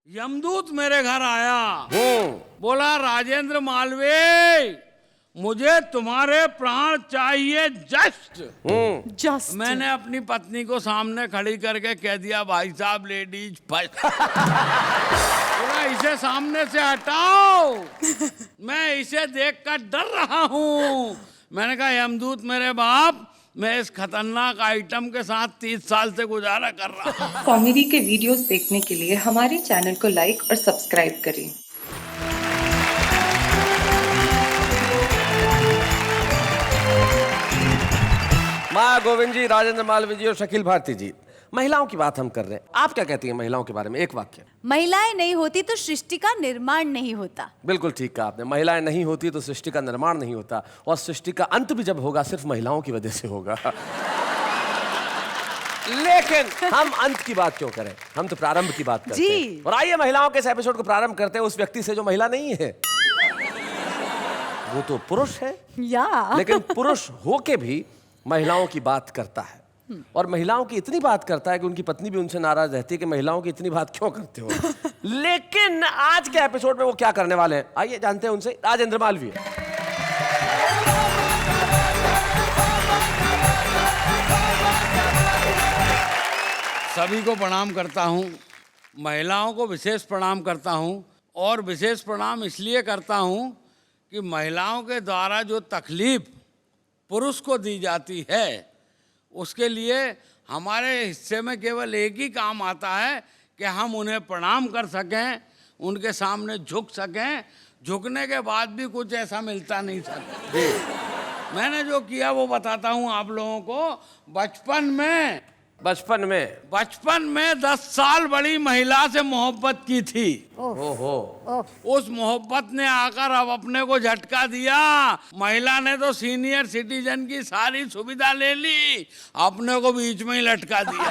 यमदूत मेरे घर आया, बोला राजेंद्र मालवीय मुझे तुम्हारे प्राण चाहिए जस्ट। मैंने अपनी पत्नी को सामने खड़ी करके कह दिया भाई साहब लेडीज फर्स्ट। बोला इसे सामने से हटाओ, मैं इसे देखकर डर रहा हूँ। मैंने कहा यमदूत मेरे बाप, मैं इस खतरनाक आइटम के साथ 30 साल से गुजारा कर रहा हूँ। कॉमेडी के वीडियोस देखने के लिए हमारे चैनल को लाइक और सब्सक्राइब करें। माँ गोविंद जी, राजेंद्र मालवीय जी और शकील भारती जी, महिलाओं की बात हम कर रहे हैं। आप क्या कहती हैं महिलाओं के बारे में? एक वाक्य। महिलाएं नहीं होती तो सृष्टि का निर्माण नहीं होता। बिल्कुल ठीक कहा आपने। महिलाएं नहीं होती तो सृष्टि का निर्माण नहीं होता, और सृष्टि का अंत भी जब होगा सिर्फ महिलाओं की वजह से होगा। लेकिन हम अंत की बात क्यों करें, हम तो प्रारंभ की बात करते हैं। और आइए महिलाओं के इस एपिसोड को प्रारंभ करते हैं उस व्यक्ति से जो महिला नहीं है। वो तो पुरुष है, लेकिन पुरुष होके भी महिलाओं की बात करता है, और महिलाओं की इतनी बात करता है कि उनकी पत्नी भी उनसे नाराज रहती है कि महिलाओं की इतनी बात क्यों करते हो। लेकिन आज के एपिसोड में वो क्या करने वाले हैं, आइए जानते हैं उनसे। राजेंद्र मालवीय। सभी को प्रणाम करता हूँ, महिलाओं को विशेष प्रणाम करता हूँ, और विशेष प्रणाम इसलिए करता हूँ कि महिलाओं के द्वारा जो तकलीफ पुरुष को दी जाती है उसके लिए हमारे हिस्से में केवल एक ही काम आता है कि हम उन्हें प्रणाम कर सकें, उनके सामने झुक सकें। झुकने के बाद भी कुछ ऐसा मिलता नहीं सकता। मैंने जो किया वो बताता हूँ आप लोगों को। बचपन में 10 साल बड़ी महिला से मोहब्बत की थी। उस मोहब्बत ने आकर अब अपने को झटका दिया। महिला ने तो सीनियर सिटीजन की सारी सुविधा ले ली, अपने को बीच में ही लटका दिया।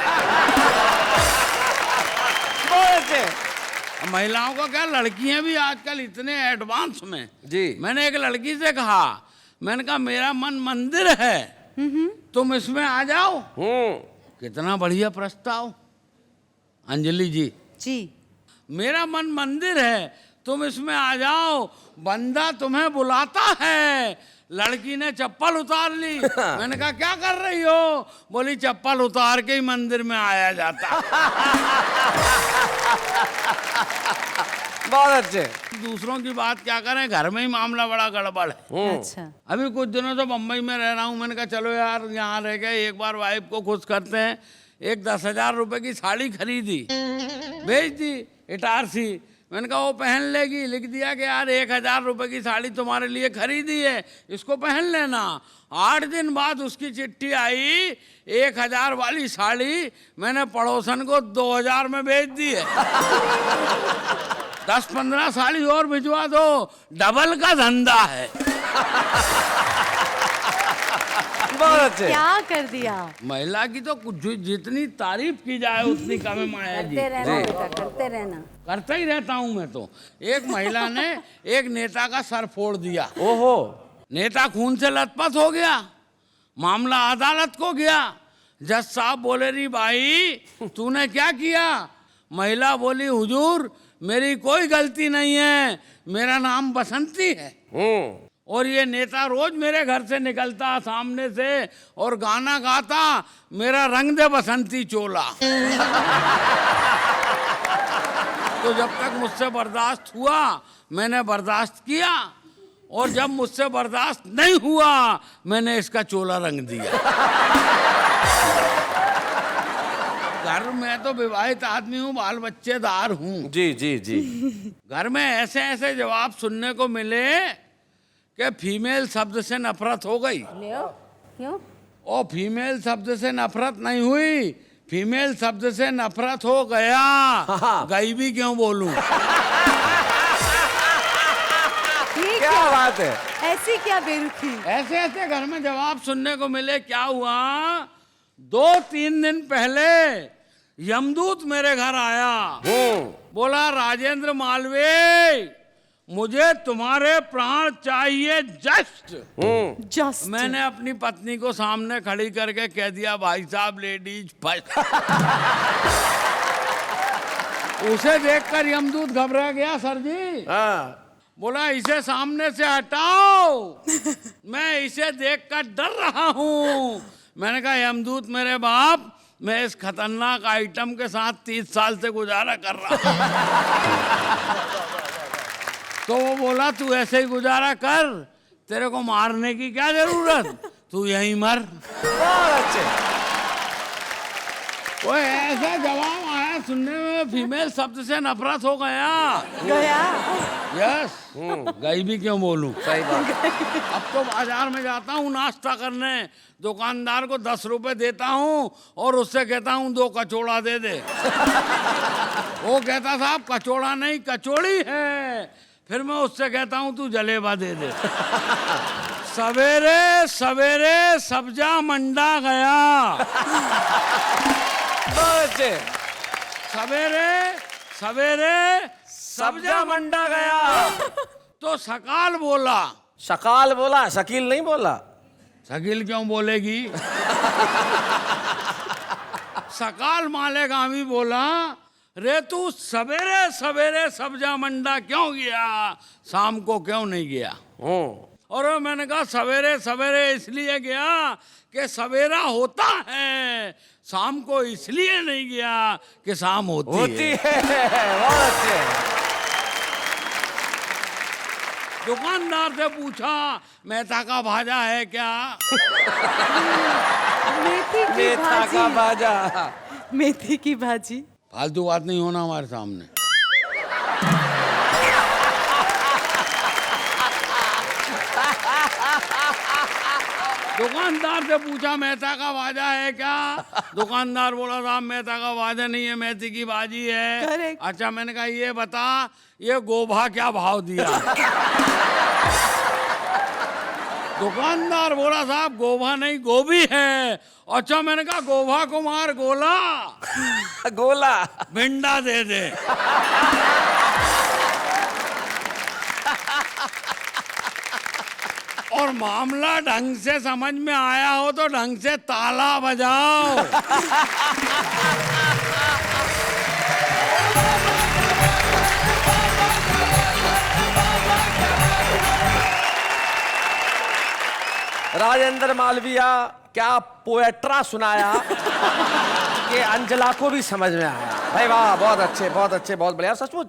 महिलाओं का क्या, लड़कियां भी आजकल इतने एडवांस में जी। मैंने एक लड़की से कहा, मैंने कहा मेरा मन मंदिर है, तुम इसमें आ जाओ। कितना बढ़िया प्रस्ताव अंजलि जी। मेरा मन मंदिर है, तुम इसमें आ जाओ, बंदा तुम्हें बुलाता है। लड़की ने चप्पल उतार ली। मैंने कहा क्या कर रही हो? बोली चप्पल उतार के ही मंदिर में आया जाता। बहुत अच्छे। दूसरों की बात क्या करें, घर में ही मामला बड़ा गड़बड़ है। अच्छा। अभी कुछ दिनों से बम्बई में रह रहा हूँ। मैंने कहा चलो यार यहाँ रह गए, एक बार वाइफ को खुश करते हैं। एक 10,000 रुपए की साड़ी खरीदी, भेज दी इटारसी। मैंने कहा वो पहन लेगी। लिख दिया कि यार 1,000 रुपए की साड़ी तुम्हारे लिए खरीदी है, इसको पहन लेना। 8 दिन बाद उसकी चिट्ठी आई, 1,000 वाली साड़ी मैंने पड़ोसन को 2,000 में भेज दी है। 10-15 साड़ी और भिजवा दो, डबल का धंधा है। बहुत अच्छे। क्या कर दिया। महिला की तो जितनी तारीफ की जाए उतनी कम है माया जी। करते रहना। करता ही रहता हूँ मैं तो। एक महिला ने एक नेता का सर फोड़ दिया। ओहो। नेता खून से लथपथ हो गया, मामला अदालत को गया। जज साहब बोले री भाई तूने क्या किया? महिला बोली हुजूर मेरी कोई गलती नहीं है, मेरा नाम बसंती है, और ये नेता रोज मेरे घर से निकलता सामने से और गाना गाता, मेरा रंग दे बसंती चोला। तो जब तक मुझसे बर्दाश्त हुआ मैंने बर्दाश्त किया, और जब मुझसे बर्दाश्त नहीं हुआ मैंने इसका चोला रंग दिया। घर में तो विवाहित आदमी हूँ, बाल बच्चेदार हूँ। जी। घर में ऐसे ऐसे जवाब सुनने को मिले कि फीमेल शब्द से नफरत हो गई। क्यों? ओ फीमेल शब्द से नफरत नहीं हुई, फीमेल शब्द से नफरत हो गया। गई भी क्यों बोलूं। क्या बात है। ऐसी क्या बेरुखी। ऐसे ऐसे घर में जवाब सुनने को मिले। क्या हुआ, 2-3 दिन पहले यमदूत मेरे घर आया, बोला राजेंद्र मालवीय मुझे तुम्हारे प्राण चाहिए जस्ट। मैंने अपनी पत्नी को सामने खड़ी करके कह दिया भाई साहब लेडीज फर्स्ट। उसे देखकर यमदूत घबरा गया सर जी। हाँ। बोला इसे सामने से हटाओ, मैं इसे देखकर डर रहा हूँ। मैंने कहा यमदूत मेरे बाप, मैं इस खतरनाक आइटम के साथ 30 साल से गुजारा कर रहा हूँ। तो वो बोला तू ऐसे ही गुजारा कर, तेरे को मारने की क्या जरूरत, तू यहीं मर। बहुत अच्छे। वो ऐसा जवाब आया सुनने में, फीमेल शब्द से नफरत हो गया। यस, गई भी क्यों बोलूं। सही बात। अब तो बाजार में जाता हूँ नाश्ता करने, दुकानदार को 10 रुपए देता हूँ और उससे कहता हूँ 2 कचौड़ा दे दे। वो कहता साहब कचौड़ा नहीं कचौड़ी है। फिर मैं उससे कहता हूँ तू जलेबा दे दे। सवेरे सवेरे सब्जा मंडा गया। बहुत अच्छे। सवेरे सवेरे सब्जा मंडा गया तो सकाल बोला। शकाल बोला, शकील नहीं बोला। शकील क्यों बोलेगी। सकाल मालेगामी बोला, रे तू सवेरे सवेरे सब्जा मंडा क्यों गया, शाम को क्यों नहीं गया। और मैंने कहा सवेरे सवेरे इसलिए गया कि सवेरा होता है, शाम को इसलिए नहीं गया कि शाम होती है। बहुत अच्छे। दुकानदार से पूछा मेथा का भाजा है क्या। मेथा का भाजा। मेथी की भाजी। फालतू बात नहीं होना हमारे सामने। दुकानदार से पूछा मेथा का भाजा है क्या। दुकानदार बोला साहब मेथा का भाजा नहीं है, मेथी की भाजी है। Correct. अच्छा, मैंने कहा ये बता ये गोभा क्या भाव दिया। दुकानदार बोला साहब गोभा नहीं गोभी है। अच्छा, मैंने कहा गोभा कुमार गोला गोला भिंडा दे दे। और मामला ढंग से समझ में आया हो तो ढंग से ताला बजाओ। राजेंद्र मालविया क्या पोएट्रा सुनाया कि अंजला को भी समझ में आया। भाई वाह, बहुत अच्छे बहुत अच्छे, बहुत बढ़िया। सचमुच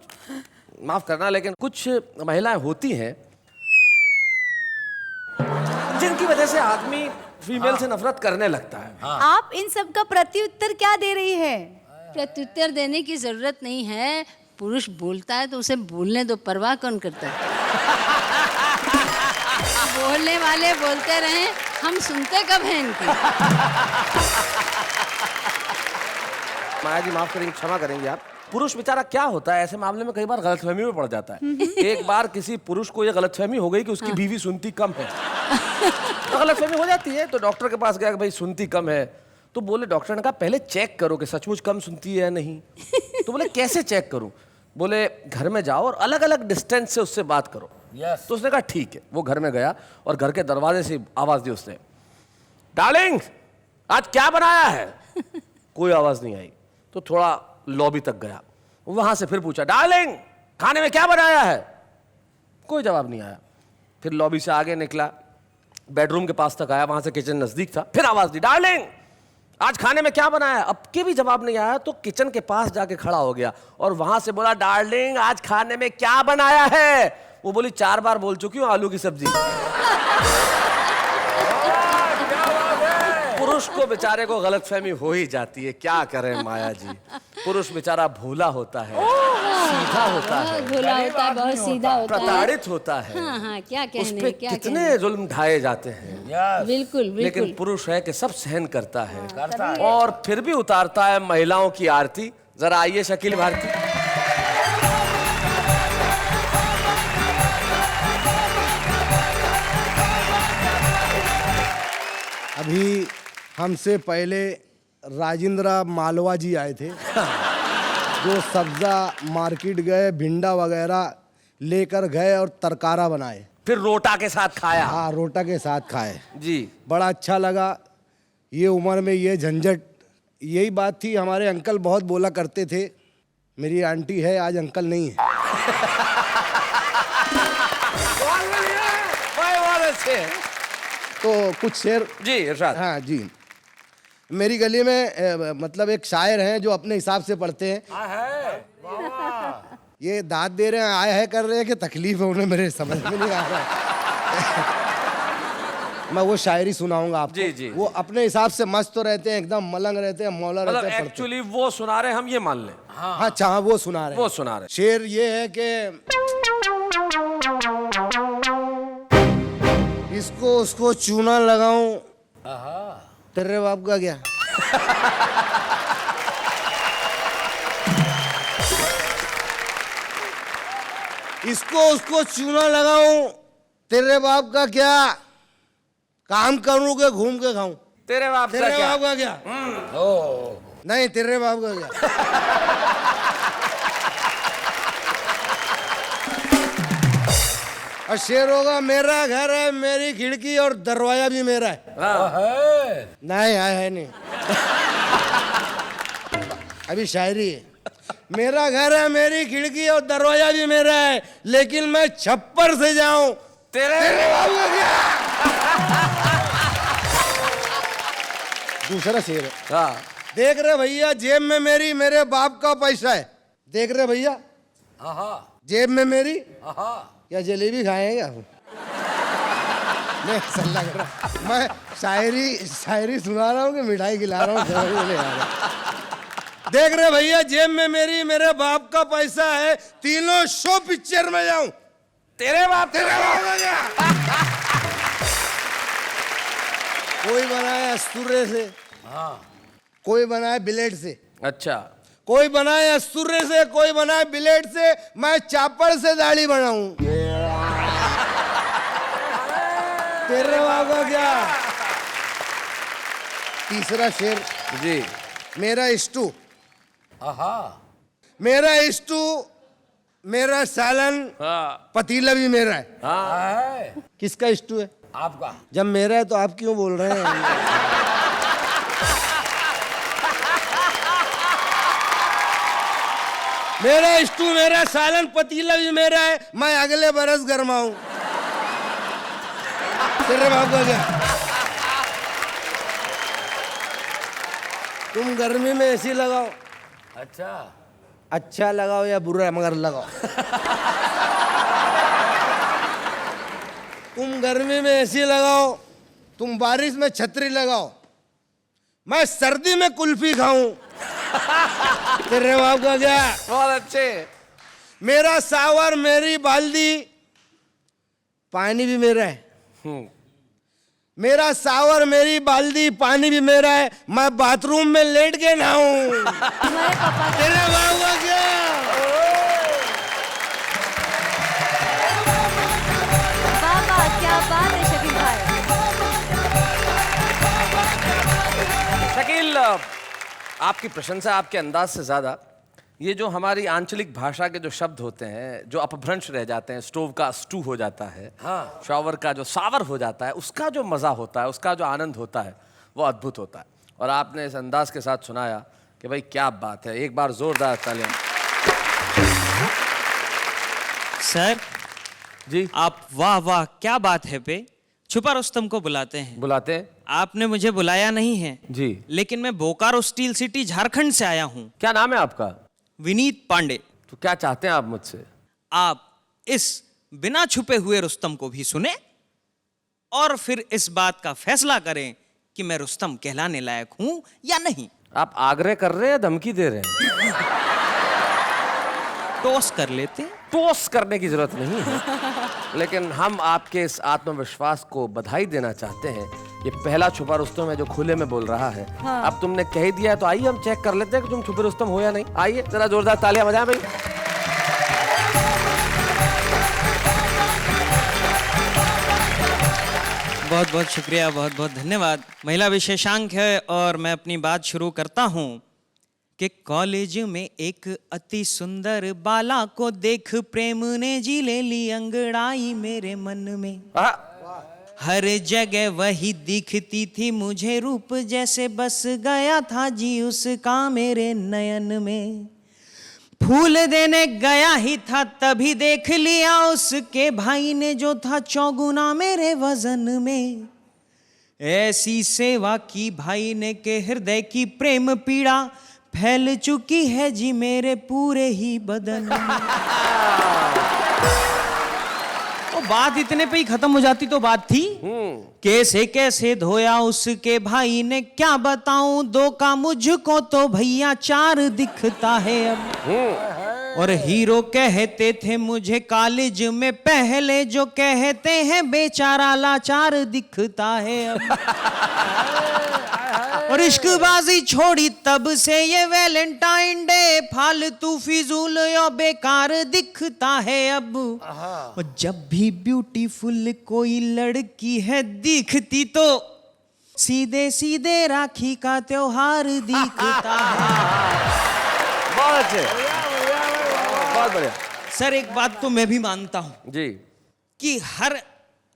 माफ करना, लेकिन कुछ महिलाएं होती हैं जिनकी वजह से आदमी फीमेल से नफरत करने लगता है। आप इन सब का प्रत्युत्तर क्या दे रही है। प्रत्युत्तर देने की जरूरत नहीं है। पुरुष बोलता है तो उसे बोलने दो, परवाह कौन करता है। बोलने वाले बोलते रहे, हम सुनते कब हैं इनकी। माया जी माफ करेंगे, क्षमा करेंगे आप। पुरुष बेचारा क्या होता है ऐसे मामले में, कई बार गलतफहमी में पड़ जाता है। एक बार किसी पुरुष को ये गलतफहमी हो गई कि उसकी बीवी सुनती कम है। तो गलतफहमी हो जाती है, तो डॉक्टर के पास गया कि भाई सुनती कम है। तो बोले, डॉक्टर ने कहा पहले चेक करो कि सचमुच कम सुनती है या नहीं। तो बोले कैसे चेक करूं। बोले घर में जाओ और अलग अलग डिस्टेंस से उससे बात करो। तो उसने कहा ठीक है। वो घर में गया और घर के दरवाजे से आवाज दी उसने, डार्लिंग आज क्या बनाया है। कोई आवाज नहीं आई। तो थोड़ा लॉबी तक गया, वहां से फिर पूछा, डार्लिंग खाने में क्या बनाया है। कोई जवाब नहीं आया। फिर लॉबी से आगे निकला, बेडरूम के पास तक आया, वहां से किचन नजदीक था। फिर आवाज दी, डार्लिंग आज खाने में क्या बनाया है। अब के भी जवाब नहीं आया। तो किचन के पास जाके खड़ा हो गया और वहां से बोला, डार्लिंग आज खाने में क्या बनाया है। वो बोली 4 बार बोल चुकी हूं, आलू की सब्जी। पुरुष को बेचारे को गलतफहमी हो ही जाती है, क्या करें माया जी। पुरुष बेचारा भोला होता है, सीधा होता है, बहुत भोला होता है, बहुत सीधा होता है, प्रताड़ित होता है। हाँ हाँ, क्या उस कहने, पे क्या कितने जुल्म ढाए जाते हैं। बिल्कुल लेकिन बिल्कुल। पुरुष है कि सब सहन करता है और फिर भी उतारता है महिलाओं की आरती। जरा आइए शकील भारती। अभी हमसे पहले राजेंद्र मालवा जी आए थे, जो सब्जा मार्केट गए, भिंडा वगैरह लेकर गए और तरकारा बनाए, फिर रोटा के साथ खाया। हाँ रोटा के साथ खाए जी। बड़ा अच्छा लगा। ये उम्र में ये झंझट, यही बात थी। हमारे अंकल बहुत बोला करते थे, मेरी आंटी है, आज अंकल नहीं है। बहुत अच्छे। तो कुछ शेर। जी इरशाद। हाँ जी। मेरी गली में मतलब एक शायर हैं जो अपने हिसाब से पढ़ते हैं। ये दाद दे रहे हैं, आया है कर रहे हैं कि तकलीफ है उन्हें, मेरे समझ में नहीं आ रहा है। मैं वो शायरी सुनाऊंगा आपको। जी, जी। वो अपने हिसाब से मस्त तो रहते हैं, एकदम मलंग रहते हैं, मौला मतलब रहते हैं, पढ़ते हैं। एक्चुअली वो सुना रहे हैं, हम ये मान लें। हाँ अच्छा, वो सुना रहे हैं। वो सुना रहे हैं। शेर ये है कि इसको उसको चूना लगाऊं, तेरे बाप का क्या। इसको उसको चूना लगाऊं, तेरे बाप का क्या, काम करूं के घूम के खाऊं, तेरे बाप तेरे क्या? बाप का क्या। नहीं, तेरे बाप का क्या। और शेर होगा, मेरा घर है, मेरी खिड़की और दरवाजा भी मेरा है। नहीं है नहीं। अभी शायरी है। मेरा घर है, मेरी खिड़की और दरवाजा भी मेरा है, लेकिन मैं छप्पर से जाऊं, तेरे बाप का क्या। दूसरा शेर है। हाँ। देख रहे भैया, जेब में मेरी मेरे बाप का पैसा है। देख रहे भैया, जेब में मेरी, या जलेबी खाएंगे आप। नहीं, ऐसा लग रहा मैं शायरी सुना रहा हूँ कि मिठाई खिला रहा हूँ। देख रहे भैया, जेब में मेरी मेरे बाप का पैसा है, तीनों शो पिक्चर में जाऊं, तेरे बाप का क्या। कोई बनाए अस्तुरे से, कोई बनाए ब्लेड से। अच्छा। कोई बनाए अस्तुरे से, कोई बनाए ब्लेड से, मैं चापड़ से दाढ़ी बनाऊं, तेरे बाप का क्या। तीसरा शेर जी। मेरा स्टू, मेरा स्टू, मेरा सालन, पतीला भी मेरा है। किसका स्टू है? आपका। जब मेरा है तो आप क्यों बोल रहे हैं? मेरा स्टू, मेरा सालन, पतीला भी मेरा है, मैं अगले बरस गरमाऊं, तेरे बाप का क्या। तुम गर्मी में एसी लगाओ, अच्छा लगाओ या बुरा मगर लगाओ। तुम गर्मी में एसी लगाओ, तुम बारिश में छतरी लगाओ, मैं सर्दी में कुल्फी खाऊं, तेरे बाप का क्या। बहुत अच्छे। मेरा सावर, मेरी बाल्दी, पानी भी मेरा है। मेरा सावर, मेरी बाल्दी, पानी भी मेरा है, मैं बाथरूम में लेट के नहाऊं, तेरे बाप का क्या। वाह, क्या बात है शकील भाई। शकील, आपकी प्रशंसा, आपके अंदाज से ज्यादा ये जो हमारी आंचलिक भाषा के जो शब्द होते हैं, जो अपभ्रंश रह जाते हैं, स्टोव का स्टू हो जाता है, शॉवर का जो सावर हो जाता है, उसका जो मजा होता है, उसका जो आनंद होता है, वो अद्भुत होता है। और आपने इस अंदाज के साथ सुनाया कि भाई क्या बात है। एक बार जोरदार तालियां। सर जी। आप वाह वाह क्या बात है पे छुपा रुस्तम को बुलाते हैं। बुलाते हैं? आपने मुझे बुलाया नहीं है जी। लेकिन मैं बोकारो स्टील सिटी झारखंड से आया हूँ। क्या नाम है आपका? विनीत पांडे। तो क्या चाहते हैं आप मुझसे? आप इस बिना छुपे हुए रुस्तम को भी सुने और फिर इस बात का फैसला करें कि मैं रुस्तम कहलाने लायक हूं या नहीं। आप आग्रह कर रहे हैं, धमकी दे रहे हैं? टॉस कर लेते। टॉस करने की जरूरत नहीं है, लेकिन हम आपके इस आत्मविश्वास को बधाई देना चाहते हैं। ये पहला छुपा रुस्तम है जो खुले में बोल रहा है। हाँ। अब तुमने कह दिया है तो आइए हम चेक कर लेते हैं कि तुम छुपे रुस्तम हो या नहीं। आइए जरा जोरदार तालियां बजाएं भाई। बहुत बहुत शुक्रिया, बहुत बहुत धन्यवाद। महिला विशेषांक है और मैं अपनी बात शुरू करता हूं कि कॉलेज में एक अति सुंदर बाला को देख प्रेम ने जी ले ली अंगड़ाई मेरे मन में। हर जगह वही दिखती थी मुझे रूप, जैसे बस गया था जी उसका मेरे नयन में। फूल देने गया ही था तभी देख लिया उसके भाई ने जो था चौगुना मेरे वजन में। ऐसी सेवा की भाई ने के हृदय की प्रेम पीड़ा फैल चुकी है जी मेरे पूरे ही बदन में। तो बात इतने पे ही खत्म हो जाती तो बात थी। कैसे कैसे धोया उसके भाई ने क्या बताऊं, दो का मुझको तो भैया चार दिखता है अब। और हीरो कहते थे मुझे कॉलेज में पहले, जो कहते हैं बेचारा लाचार दिखता है अब। और इश्कबाजी छोड़ी तब से ये वैलेंटाइन डे फालतू फिजूल या बेकार दिखता है अब। और जब भी ब्यूटीफुल कोई लड़की है दिखती तो सीधे सीधे राखी का त्योहार दिखता है। बहुत अच्छे, बहुत बढ़िया सर एक बात तो मैं भी मानता हूं जी कि हर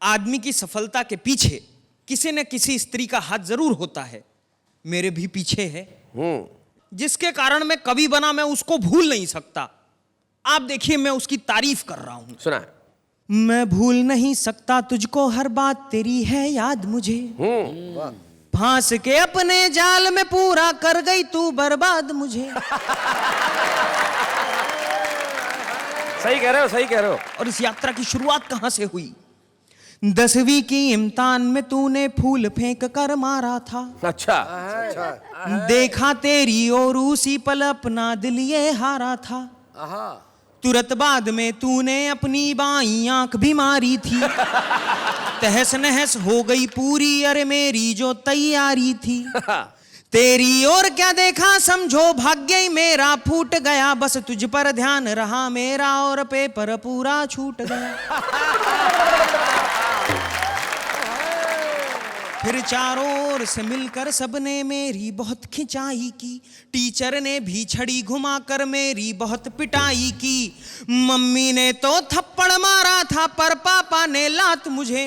आदमी की सफलता के पीछे किसी न किसी स्त्री का हाथ जरूर होता है। मेरे भी पीछे है, जिसके कारण मैं कवि बना, मैं उसको भूल नहीं सकता। आप देखिए मैं उसकी तारीफ कर रहा हूं। सुना। मैं भूल नहीं सकता तुझको, हर बात तेरी है याद मुझे। फांस के अपने जाल में पूरा कर गई तू बर्बाद मुझे। सही कह रहे हो, सही कह रहे हो। और इस यात्रा की शुरुआत कहां से हुई? 10वीं की इम्तिहान में तूने फूल फेंक कर मारा था। अच्छा, देखा तेरी और उसी पल अपना दिल ये हारा था। तुरंत बाद में तूने अपनी बाईं आंख भी मारी थी। तहस नहस हो गई पूरी अरे मेरी जो तैयारी थी। तेरी और क्या देखा समझो भाग्य ही मेरा फूट गया, बस तुझ पर ध्यान रहा मेरा और पेपर पूरा छूट गया। फिर चारों ओर से मिलकर सबने मेरी बहुत खिंचाई की, टीचर ने भी छड़ी घुमाकर मेरी बहुत पिटाई की। मम्मी ने तो थप्पड़ मारा था पर पापा ने लात मुझे।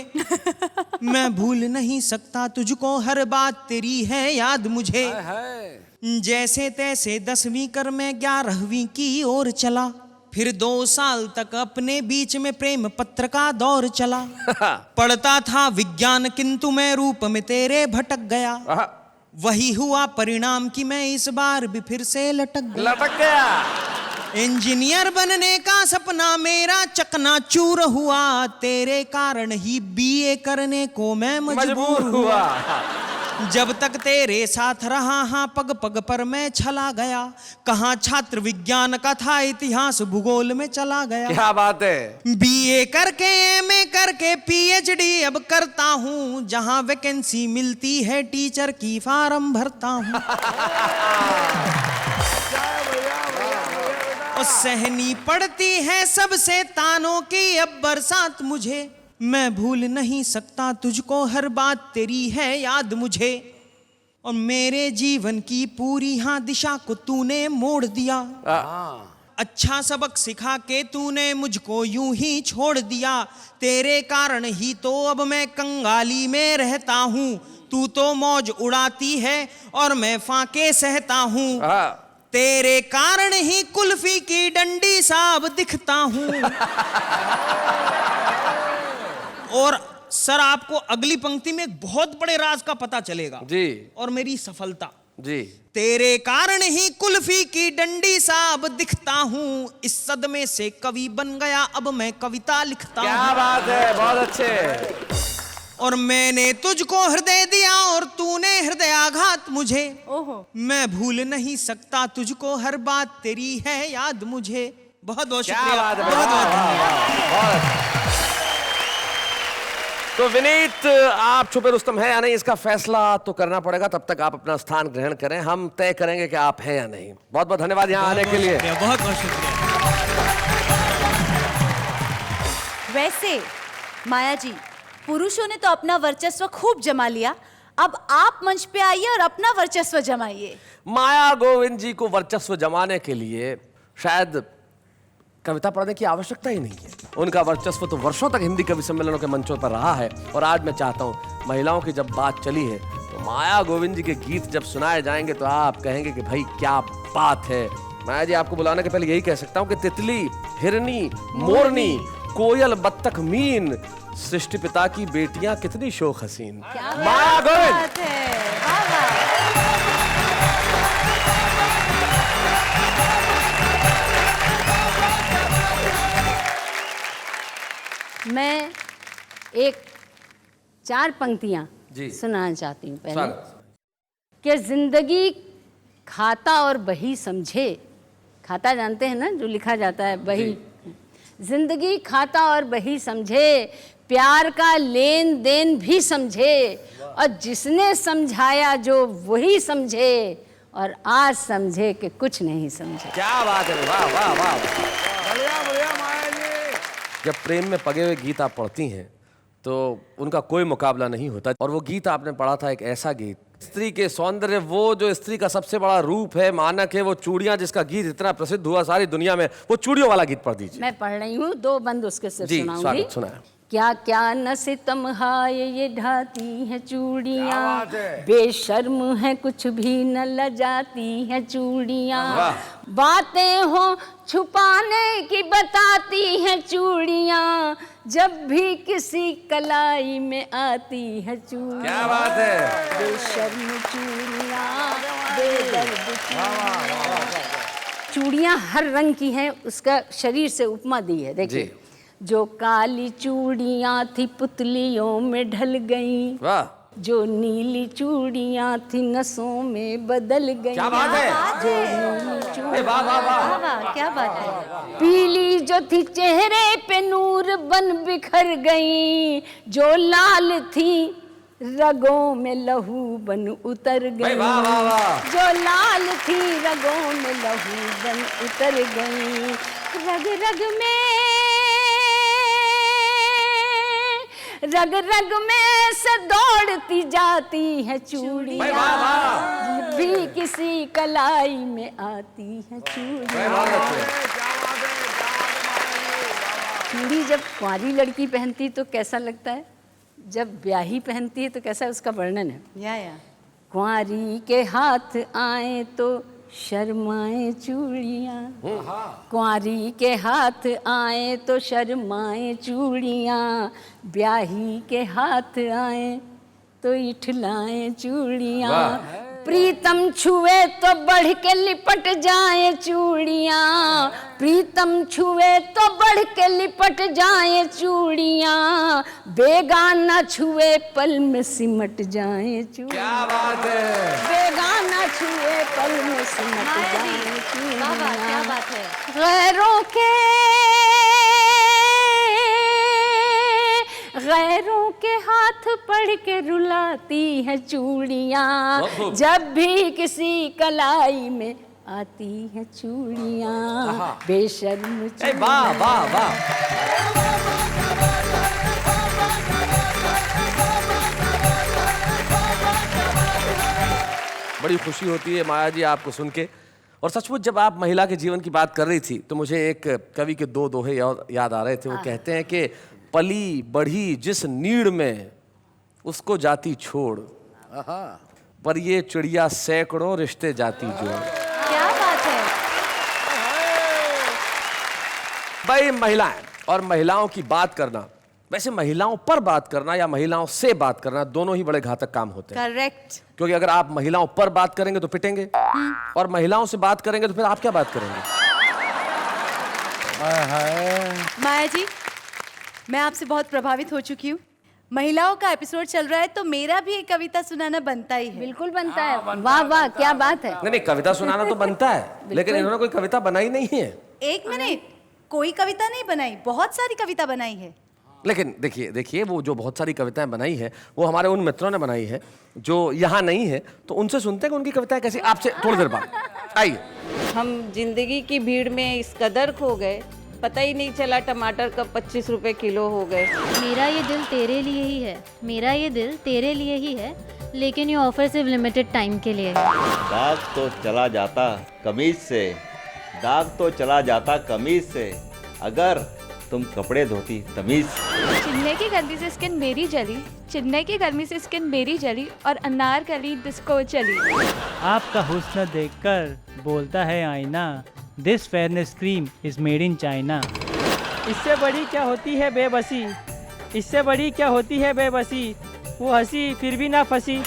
मैं भूल नहीं सकता तुझको, हर बात तेरी है याद मुझे। जैसे तैसे 10वीं कर मैं 11वीं की ओर चला। फिर 2 साल तक अपने बीच में प्रेम पत्र का दौर चला। पढ़ता था विज्ञान किंतु मैं रूप में तेरे भटक गया। वही हुआ परिणाम कि मैं इस बार भी फिर से लटक गया। इंजीनियर बनने का सपना मेरा चकनाचूर हुआ, तेरे कारण ही बीए करने को मैं मजबूर हुआ। जब तक तेरे साथ रहा हाँ पग पग पर मैं छला गया। कहाँ छात्र विज्ञान का था इतिहास भूगोल में चला गया। क्या बात है। बीए करके एमए करके पीएचडी अब करता हूँ, जहाँ वैकेंसी मिलती है टीचर की फार्म भरता हूँ। और सहनी पड़ती है सबसे तानों की अब बरसात मुझे। मैं भूल नहीं सकता तुझको, हर बात तेरी है याद मुझे। और मेरे जीवन की पूरी हाँ दिशा को तूने मोड़ दिया। अच्छा सबक सिखा के तूने मुझको यूं ही छोड़ दिया। तेरे कारण ही तो अब मैं कंगाली में रहता हूँ। तू तो मौज उड़ाती है और मैं फाके सहता हूँ। तेरे कारण ही कुल्फी की डंडी साब दिखता हूँ। और सर आपको अगली पंक्ति में एक बहुत बड़े राज का पता चलेगा जी। और मेरी सफलता जी। तेरे कारण ही कुल्फी की डंडी साब दिखता हूँ। इस सदमे से कवि बन गया अब मैं कविता लिखता हूँ। क्या बात है, बहुत अच्छे। और मैंने तुझको हृदय दिया और तूने हृदय आघात मुझे। ओहो। मैं भूल नहीं सकता तुझको, हर बात तेरी है याद मुझे। बहुत बहुत शुक्रिया। बात है, बहुत बहुत धन्यवाद। तो विनीत, आप छुपे रुस्तम हैं या नहीं इसका फैसला तो करना पड़ेगा। तब तक आप अपना स्थान ग्रहण करें, हम तय करेंगे कि आप हैं या नहीं। बहुत बहुत धन्यवाद यहाँ आने के लिए। बहुत बहुत शुक्रिया। वैसे माया जी, पुरुषों ने तो अपना वर्चस्व खूब जमा लिया, अब आप मंच पे आइए और अपना वर्चस्व जमाइए। माया गोविंद जी को वर्चस्व जमाने के लिए शायद कविता पढ़ने की आवश्यकता ही नहीं है। उनका वर्चस्व तो वर्षों तक हिंदी कवि सम्मेलनों के मंचों पर रहा है। और आज मैं चाहता हूँ, महिलाओं की जब बात चली है तो माया गोविंद जी के गीत जब सुनाए जाएंगे तो आप कहेंगे कि भाई क्या बात है, माया जी, आपको बुलाने के पहले यही कह सकता हूँ कि तितली, हिरनी, मोरनी, कोयल, बत्तख, मीन, सृष्टि पिता की बेटियां कितनी शोक हसीन। माया गोविंद। बात है, वाह वाह। मैं एक 4 पंक्तियां जी। सुनाना चाहती हूँ पहले स्वागत। कि जिंदगी खाता और बही समझे। खाता जानते हैं ना, जो लिखा जाता है बही। जिंदगी खाता और बही समझे, प्यार का लेन देन भी समझे, और जिसने समझाया जो वही समझे, और आज समझे कि कुछ नहीं समझे। क्या बात है, वाह वाह वाह। बढ़िया बढ़िया माया जी। जब प्रेम में पगे हुए गीत आप पढ़ती हैं तो उनका कोई मुकाबला नहीं होता। और वो गीत आपने पढ़ा था, एक ऐसा गीत, स्त्री के सौंदर्य, वो जो स्त्री का सबसे बड़ा रूप है, मानक है, वो चूड़ियां, जिसका गीत इतना प्रसिद्ध हुआ सारी दुनिया में, वो चूड़ियों वाला गीत पढ़ दीजिए। मैं पढ़ रही हूँ, 2 बंद उसके सिर्फ जी सुनाऊंगी। स्वागत, सुनाया। क्या क्या न सितम हाय ये ढाती हैं क्या चूड़ियाँ, बात है। बेशर्म है कुछ भी न लजाती हैं चूड़ियाँ, वाह। बातें हो छुपाने की बताती हैं चूड़ियाँ, जब भी किसी कलाई में आती है चूड़ियाँ। क्या बात है। बेशर्म चूड़ियाँ, बेदर्द चूड़ियाँ हर रंग की हैं, उसका शरीर से उपमा दी है। देखिए, जो काली चूड़ियाँ थी पुतलियों में ढल गईं, वाह। जो नीली चूड़ियाँ थी नसों में बदल गईं। क्या बात है। जो नीली वाह वाह वाह। वाह वाह, क्या बात है। पीली जो थी चेहरे पे नूर बन बिखर गईं, जो लाल थी रगों में लहू बन उतर गई। वाह वाह वाह। जो लाल थी रगों में लहू बन उतर गई। रग रग में से दौड़ती जाती है चूड़ियाँ, जब भी किसी कलाई में आती है चूड़ियाँ। चूड़ी जब कुंवारी लड़की पहनती तो कैसा लगता है, जब ब्याही पहनती है तो कैसा उसका वर्णन है। या कुंवारी के हाथ आए तो शर्माए चूड़ियाँ, कुंवारी के हाथ आए तो शर्माए चूड़ियाँ, ब्याही के हाथ आए तो इठलाए चूड़ियाँ, प्रीतम छुए तो बढ़ के लिपट जाए चूड़ियाँ, प्रीतम छुए तो बढ़ के लिपट जाए चूड़ियाँ, बेगाना छुए पल में सिमट जाए चूड़ियाँ। क्या बात है। बेगाना छुए पल में सिमट जाए वाह वाह, क्या चूड़ियाँ। बात है। गैरों के हाथ पढ़ के रुलाती है चूड़ियाँ, जब भी किसी कलाई में आती है चूड़ियाँ। बेशर्म वाह वाह वाह। बड़ी खुशी होती है माया जी आपको सुन के। और सचमुच जब आप महिला के जीवन की बात कर रही थी तो मुझे एक कवि के 2 दोहे याद आ रहे थे। वो कहते हैं कि पली बढ़ी जिस नीड़ में उसको जाती छोड़, पर ये चिड़िया सैकड़ों रिश्ते जाती जोड़। क्या बात है। भाई महिलाएं और महिलाओं की बात करना, वैसे महिलाओं पर बात करना या महिलाओं से बात करना दोनों ही बड़े घातक काम होते हैं। करेक्ट। क्योंकि अगर आप महिलाओं पर बात करेंगे तो पिटेंगे, और महिलाओं से बात करेंगे तो फिर आप क्या बात करेंगे। माया जी, मैं आपसे बहुत प्रभावित हो चुकी हूँ। महिलाओं का एपिसोड चल रहा है तो मेरा भी एक कविता सुनाना बनता ही है। बिल्कुल बनता है। वाह वाह, क्या बात है। नहीं कविता सुनाना तो बनता है, लेकिन इन्होंने कोई कविता बनाई नहीं है। एक मिनट, कोई कविता नहीं बनाई, बहुत सारी कविता बनाई है। लेकिन देखिए वो जो बहुत सारी कविताएं बनाई है वो हमारे उन मित्रों ने बनाई है जो यहाँ नहीं है, तो उनसे सुनते हैं कि उनकी कविताएं कैसी। आपसे थोड़ी देर बाद आइए। हम जिंदगी की भीड़ में इस कदर खो गए, पता ही नहीं चला टमाटर कब 25 रुपए किलो हो गए। मेरा ये दिल तेरे लिए ही है, मेरा ये दिल तेरे लिए ही है, लेकिन ये ऑफर सिर्फ लिमिटेड टाइम के लिए है। दाग तो चला जाता कमीज से, दाग तो चला जाता कमीज से, अगर तुम कपड़े धोती तमीज। चेन्नई की गर्मी से स्किन मेरी जली, चेन्नई की गर्मी से स्किन मेरी जली, और अनारकली डिस्को चली। आपका हुस्न देखकर बोलता है आईना, this fairness cream is made in China. इससे बड़ी क्या होती है बेबसी, इससे बड़ी क्या होती है बेबसी, वो हंसी फिर भी ना फंसी।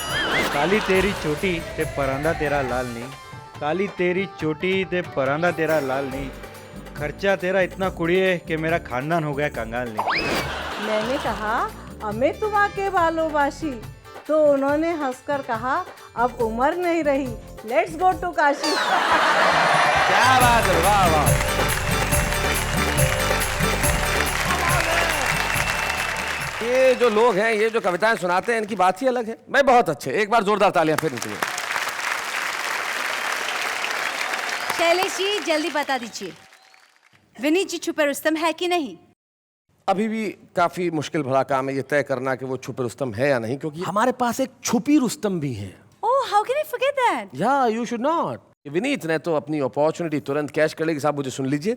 काली तेरी चोटी ते परांदा तेरा लाल नहीं, काली तेरी चोटी ते परांदा तेरा लाल नहीं, खर्चा तेरा इतना कुड़िए कि मेरा खानदान हो गया कंगाल नहीं। मैंने कहा हमें तुम आके भालोबाशी, तो उन्होंने हंसकर कहा अब उम्र नहीं रही, लेट्स गो टू काशी। क्या बात है, वाह वाह। ये जो लोग हैं, ये जो कविताएं सुनाते हैं, इनकी बात ही अलग है। मैं बहुत अच्छे, एक बार जोरदार तालियां फिर इनके लिए। शैलेश जी जल्दी बता दीजिए, विनीत जी छुपे रुस्तम है कि नहीं? अभी भी काफी मुश्किल भरा काम है ये तय करना कि वो छुपे रुस्तम है या नहीं, क्योंकि हमारे पास एक छुपी रुस्तम भी है। Oh, how can I forget that? या यू शुड नॉट। विनीत ने तो अपनी अपॉर्चुनिटी तुरंत कैश कर ली कि साहब मुझे सुन लीजिए,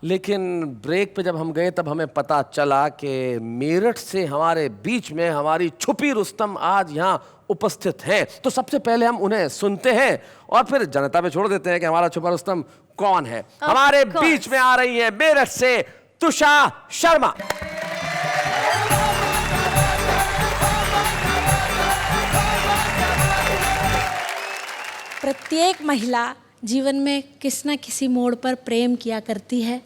लेकिन ब्रेक पे जब हम गए तब हमें पता चला कि मेरठ से हमारे बीच में हमारी छुपी रुस्तम आज यहाँ उपस्थित हैं। तो सबसे पहले हम उन्हें सुनते हैं और फिर जनता पे छोड़ देते हैं कि हमारा छुपा रुस्तम कौन है। हमारे बीच में आ रही है मेरठ से तुषा शर्मा। प्रत्येक महिला जीवन में किसी न किसी मोड़ पर प्रेम किया करती है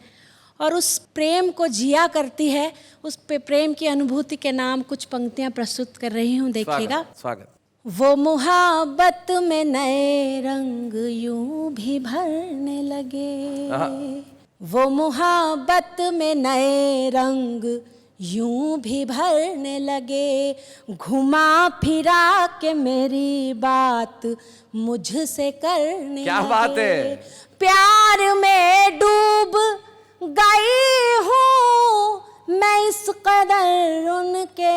और उस प्रेम को जिया करती है। उस पे प्रेम की अनुभूति के नाम कुछ पंक्तियां प्रस्तुत कर रही हूँ, देखिएगा। स्वागत। वो मुहाबत में नए रंग यूं भी भरने लगे, वो मुहाबत में नए रंग यूं भी भरने लगे, घुमा फिरा के मेरी बात मुझसे करने क्या लगे। बात है। प्यार में डूब गई हूँ मैं इस कदर उनके,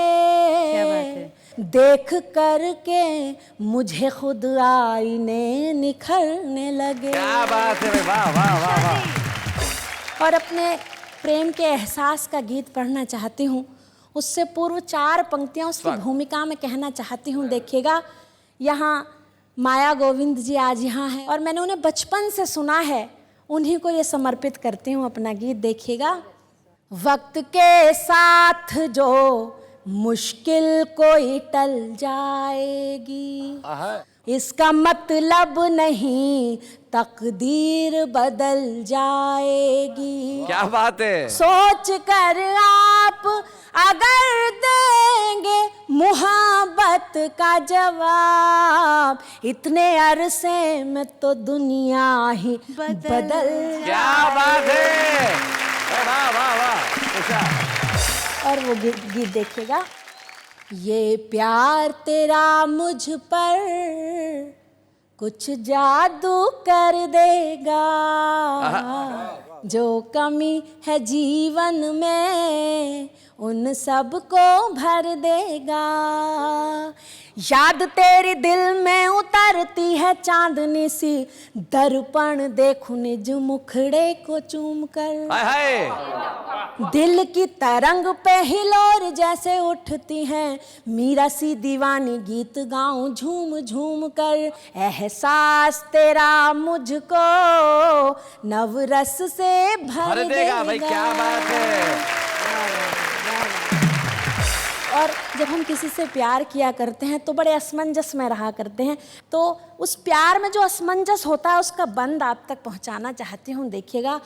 क्या बात है। देख करके मुझे खुद आईने निखरने लगे। क्या बात है, वाह वाह वाह वाह। और अपने प्रेम के एहसास का गीत पढ़ना चाहती हूँ। उससे पूर्व 4 पंक्तियाँ उसकी भूमिका में कहना चाहती हूँ, देखिएगा। यहाँ माया गोविंद जी आज यहाँ हैं और मैंने उन्हें बचपन से सुना है, उन्हीं को ये समर्पित करती हूँ अपना गीत, देखिएगा। वक्त के साथ जो मुश्किल कोई टल जाएगी, इसका मतलब नहीं तकदीर बदल जाएगी। क्या बात है। सोच कर आप अगर देंगे मुहब्बत का जवाब, इतने अरसे में तो दुनिया ही बदल। क्या बात है, वाह वाह वाह। और वो गीत देखिएगा। ये प्यार तेरा मुझ पर कुछ जादू कर देगा, जो कमी है जीवन में उन सब को भर देगा। याद तेरी दिल में उतरती है चांदनी सी, दर्पण देखूं निज मुखड़े को चूम कर। दिल की तरंग पे हिलोर जैसे उठती हैं, मीरा सी दीवानी गीत गाऊं झूम झूम कर। एहसास तेरा मुझको नवरस से भर देगा। भाई क्या बात है। और जब हम किसी से प्यार किया करते हैं तो बड़े असमंजस में रहा करते हैं, तो उस प्यार में जो असमंजस होता है उसका बंद आप तक पहुंचाना चाहती हूँ, देखिएगा।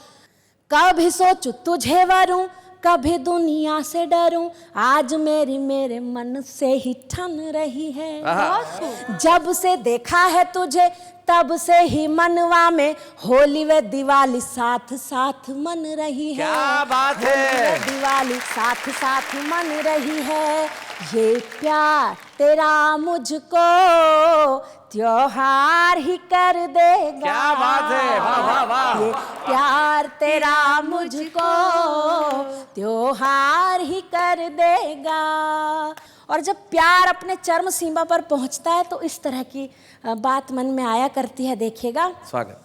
कभी सोचूं तुझे वरूं, कभी दुनिया से डरूं, आज मेरे मन से ही ठन रही है। जब से देखा है तुझे तब से ही मनवा में होली व दिवाली साथ साथ मन रही है। क्या बात है। दिवाली साथ साथ मन रही है। ये प्यार तेरा मुझको त्योहार ही कर देगा। क्या बात है, वाह वाह वाह। ये प्यार तेरा मुझको त्योहार ही कर देगा। और जब प्यार अपने चरम सीमा पर पहुंचता है तो इस तरह की बात मन में आया करती है, देखिएगा। स्वागत।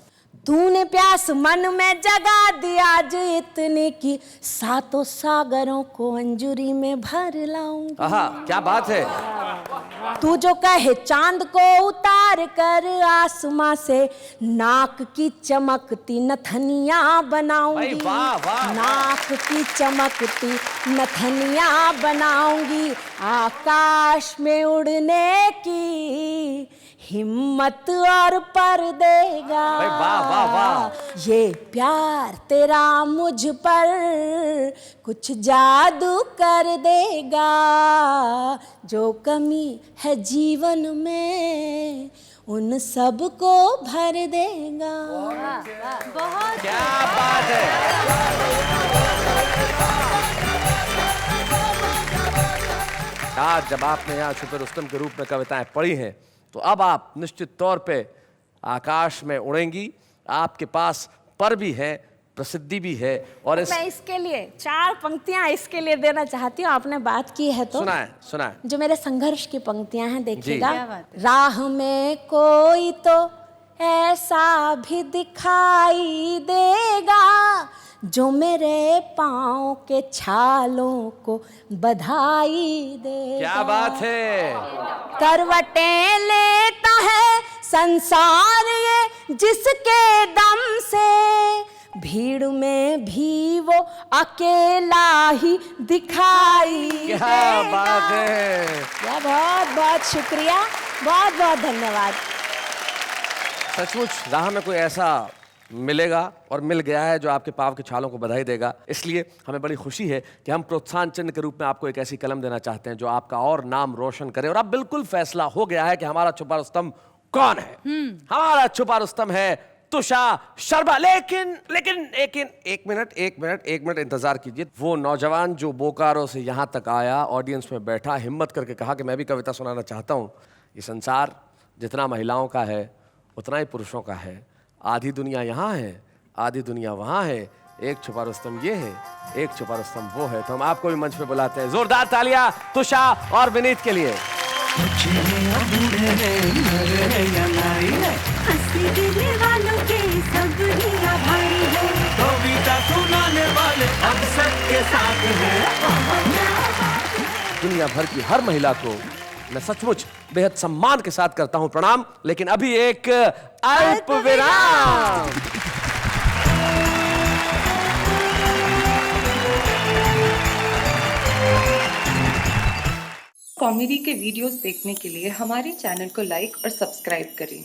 तूने प्यास मन में जगा दी आज इतनी की, सातों सागरों को अंजुरी में भर लाऊंगी। आहा, क्या बात है। तू जो कहे चांद को उतार कर आसमां से, नाक की चमकती नथनिया बनाऊंगी। वाह वाह। नाक की चमकती नथनिया बनाऊंगी। आकाश में उड़ने की हिम्मत और पर देगा। वाह वाह वाह। ये प्यार तेरा मुझ पर कुछ जादू कर देगा। जो कमी है जीवन में उन सब को भर देगा। बहुत क्या बात है। आज जब आपने यहाँ छुपे रुस्तम के रूप में कविताएं पढ़ी हैं, तो अब आप निश्चित तौर पे आकाश में उड़ेंगी। आपके पास पर भी है, प्रसिद्धि भी है। और मैं इसके लिए 4 पंक्तियां इसके लिए देना चाहती हूँ। आपने बात की है तो सुनाए। जो मेरे संघर्ष की पंक्तियां हैं, देखिएगा। क्या बात है। राह में कोई तो ऐसा भी दिखाई देगा जो मेरे पाँव के छालों को बधाई देगा। क्या बात है। करवटें लेता है संसार ये जिसके दम से, भीड़ में भी वो अकेला ही दिखाई क्या देगा। बात है। बहुत बहुत शुक्रिया, बहुत बहुत धन्यवाद। सचमुच राह में कोई ऐसा मिलेगा और मिल गया है जो आपके पाँव के छालों को बधाई देगा। इसलिए हमें बड़ी खुशी है कि हम प्रोत्साहन चिन्ह के रूप में आपको एक ऐसी कलम देना चाहते हैं जो आपका और नाम रोशन करे। और अब बिल्कुल फैसला हो गया है कि हमारा छुपा रुस्तम कौन है। हमारा छुपा रुस्तम है तुषार शर्मा। लेकिन एक मिनट इंतजार कीजिए। वो नौजवान जो बोकारो से यहाँ तक आया, ऑडियंस में बैठा, हिम्मत करके कहा कि मैं भी कविता सुनाना चाहता हूँ। ये संसार जितना महिलाओं का है उतना ही पुरुषों का है। आधी दुनिया यहाँ है, आधी दुनिया वहाँ है। एक छुपा रुस्तम ये है, एक छुपा रुस्तम वो है। तो हम आपको भी मंच पे बुलाते हैं। जोरदार तालियां तुषार और विनीत के लिए। दुनिया भर की हर महिला को मैं सचमुच बेहद सम्मान के साथ करता हूं प्रणाम। लेकिन अभी एक अल्प विराम। कॉमेडी के वीडियोस देखने के लिए हमारे चैनल को लाइक और सब्सक्राइब करें।